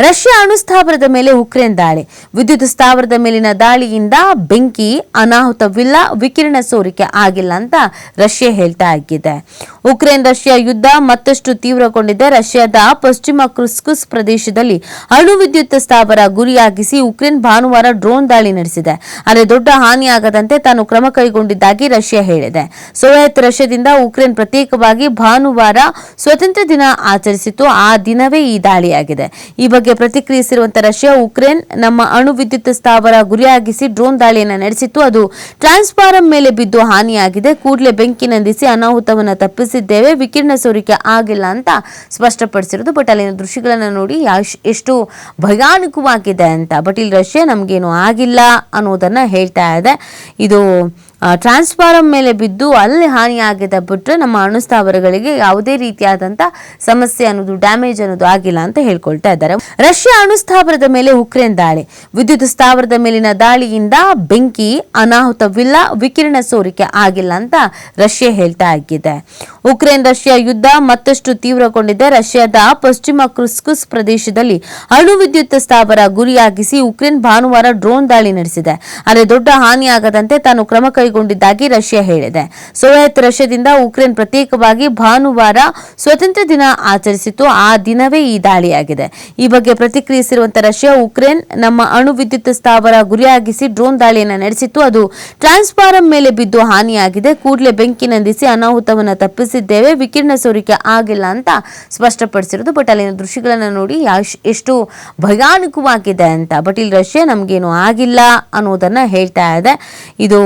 Russia ಅಣುಸ್ಥಾವರದ ಮೇಲೆ Ukraine ದಾಳಿ. ವಿದ್ಯುತ್ ಸ್ಥಾವರದ ಮೇಲಿನ ದಾಳಿಯಿಂದ ಬೆಂಕಿ, ಅನಾಹುತವಿಲ್ಲ, ವಿಕಿರಣ ಸೋರಿಕೆ ಆಗಿಲ್ಲ ಅಂತ ರಷ್ಯಾ ಹೇಳ್ತಾ ಆಗಿದೆ. ಉಕ್ರೇನ್ ರಷ್ಯಾ ಯುದ್ಧ ಮತ್ತಷ್ಟು ತೀವ್ರಗೊಂಡಿದೆ. ರಷ್ಯಾದ ಪಶ್ಚಿಮ ಕ್ರಿಸ್ಕುಸ್ ಪ್ರದೇಶದಲ್ಲಿ ಅಣು ವಿದ್ಯುತ್ ಸ್ಥಾವರ ಗುರಿಯಾಗಿಸಿ ಉಕ್ರೇನ್ ಭಾನುವಾರ ಡ್ರೋನ್ ದಾಳಿ ನಡೆಸಿದೆ. ಆದರೆ ದೊಡ್ಡ ಹಾನಿಯಾಗದಂತೆ ತಾನು ಕ್ರಮ ಕೈಗೊಂಡಿದ್ದಾಗಿ ರಷ್ಯಾ ಹೇಳಿದೆ. ಸೋವಿಯತ್ ರಷ್ಯಾದಿಂದ ಉಕ್ರೇನ್ ಪ್ರತ್ಯೇಕವಾಗಿ ಭಾನುವಾರ ಸ್ವಾತಂತ್ರ್ಯ ದಿನ ಆಚರಿಸಿತು. ಆ ದಿನವೇ ಈ ದಾಳಿಯಾಗಿದೆ. ಈ ಬಗ್ಗೆ ಪ್ರತಿಕ್ರಿಯಿಸಿರುವಂತಹ ರಷ್ಯಾ, ಉಕ್ರೇನ್ ನಮ್ಮ ಅಣು ವಿದ್ಯುತ್ ಸ್ಥಾವರ ಗುರಿಯಾಗಿಸಿ ಡ್ರೋನ್ ದಾಳಿಯನ್ನು ನಡೆಸಿತ್ತು. ಅದು ಟ್ರಾನ್ಸ್ಫಾರಂ ಮೇಲೆ ಬಿದ್ದು ಹಾನಿಯಾಗಿದೆ. ಕೂಡಲೇ ಬೆಂಕಿ ನಂದಿಸಿ ಅನಾಹುತವನ್ನು ತಪ್ಪಿಸಿದ್ದೇವೆ. ವಿಕಿರಣ ಸೋರಿಕೆ ಆಗಿಲ್ಲ ಅಂತ ಸ್ಪಷ್ಟಪಡಿಸಿರೋದು. ಬಟ್ ಅಲ್ಲಿನ ದೃಶ್ಯಗಳನ್ನು ನೋಡಿ ಎಷ್ಟು ಭಯಾನಕವಾಗಿದೆ ಅಂತ. ಬಟ್ ಇಲ್ಲಿ ರಷ್ಯಾ ನಮಗೇನು ಆಗಿಲ್ಲ ಅನ್ನೋದನ್ನ ಹೇಳ್ತಾ ಇದೆ. ಇದು ಟ್ರಾನ್ಸ್ಫಾರಂ ಮೇಲೆ ಬಿದ್ದು ಅಲ್ಲಿ ಹಾನಿಯಾಗಿದೆ ಬಿಟ್ಟರೆ ನಮ್ಮ ಅಣು ಸ್ಥಾವರಗಳಿಗೆ ಯಾವುದೇ ರೀತಿಯಾದಂಥ ಸಮಸ್ಯೆ ಅನ್ನೋದು, ಡ್ಯಾಮೇಜ್ ಅನ್ನೋದು ಆಗಿಲ್ಲ ಅಂತ ಹೇಳ್ಕೊಳ್ತಾ ಇದ್ದಾರೆ. ರಷ್ಯಾ ಅಣು ಸ್ಥಾವರದ ಮೇಲೆ ಉಕ್ರೇನ್ ದಾಳಿ. ವಿದ್ಯುತ್ ಸ್ಥಾವರದ ಮೇಲಿನ ದಾಳಿಯಿಂದ ಬೆಂಕಿ, ಅನಾಹುತವಿಲ್ಲ, ವಿಕಿರಣ ಸೋರಿಕೆ ಆಗಿಲ್ಲ ಅಂತ ರಷ್ಯಾ ಹೇಳ್ತಾ ಆಗಿದೆ. ಉಕ್ರೇನ್ ರಷ್ಯಾ ಯುದ್ಧ ಮತ್ತಷ್ಟು ತೀವ್ರಗೊಂಡಿದೆ. ರಷ್ಯಾದ ಪಶ್ಚಿಮ ಕ್ರಿಸ್ಕುಸ್ ಪ್ರದೇಶದಲ್ಲಿ ಅಣು ವಿದ್ಯುತ್ ಸ್ಥಾವರ ಗುರಿಯಾಗಿಸಿ ಉಕ್ರೇನ್ ಭಾನುವಾರ ಡ್ರೋನ್ ದಾಳಿ ನಡೆಸಿದೆ. ಆದರೆ ದೊಡ್ಡ ಹಾನಿಯಾಗದಂತೆ ತಾನು ಕ್ರಮ ಕೈಗೊಂಡಿದ್ದಾಗಿ ರಷ್ಯಾ ಹೇಳಿದೆ. ಸೋವಿಯತ್ ರಷ್ಯಾದಿಂದ ಉಕ್ರೇನ್ ಪ್ರತ್ಯೇಕವಾಗಿ ಭಾನುವಾರ ಸ್ವಾತಂತ್ರ್ಯ ದಿನ ಆಚರಿಸಿತು. ಆ ದಿನವೇ ಈ ದಾಳಿಯಾಗಿದೆ. ಈ ಬಗ್ಗೆ ಪ್ರತಿಕ್ರಿಯಿಸಿರುವಂತಹ ರಷ್ಯಾ, ಉಕ್ರೇನ್ ನಮ್ಮ ಅಣು ವಿದ್ಯುತ್ ಸ್ಥಾವರ ಗುರಿಯಾಗಿಸಿ ಡ್ರೋನ್ ದಾಳಿಯನ್ನು ನಡೆಸಿತ್ತು. ಅದು ಟ್ರಾನ್ಸ್ಫಾರಂ ಮೇಲೆ ಬಿದ್ದು ಹಾನಿಯಾಗಿದೆ. ಕೂಡಲೇ ಬೆಂಕಿ ನಂದಿಸಿ ಅನಾಹುತವನ್ನು ತಪ್ಪಿಸಿದ್ದೇವೆ. ವಿಕಿರಣ ಸೋರಿಕೆ ಆಗಿಲ್ಲ ಅಂತ ಸ್ಪಷ್ಟಪಡಿಸಿರೋದು. ಬಟ್ ಅಲ್ಲಿನ ದೃಶ್ಯಗಳನ್ನು ನೋಡಿ ಎಷ್ಟು ಭಯಾನಕವಾಗಿದೆ ಅಂತ. ಬಟ್ ಇಲ್ಲಿ ರಷ್ಯಾ ನಮಗೇನು ಆಗಿಲ್ಲ ಅನ್ನೋದನ್ನ ಹೇಳ್ತಾ ಇದೆ. ಇದು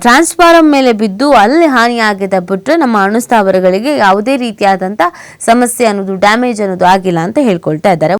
ಟ್ರಾನ್ಸ್ಫಾರಂ ಮೇಲೆ ಬಿದ್ದು ಅಲ್ಲಿ ಹಾನಿಯಾಗಿದೆ ಬಿಟ್ಟರೆ ನಮ್ಮ ಅಣು ಸ್ಥಾವರಗಳಿಗೆ ಯಾವುದೇ ರೀತಿಯಾದಂಥ ಸಮಸ್ಯೆ ಅನ್ನೋದು, ಡ್ಯಾಮೇಜ್ ಅನ್ನೋದು ಆಗಿಲ್ಲ ಅಂತ ಹೇಳ್ಕೊಳ್ತಾ ಇದ್ದಾರೆ.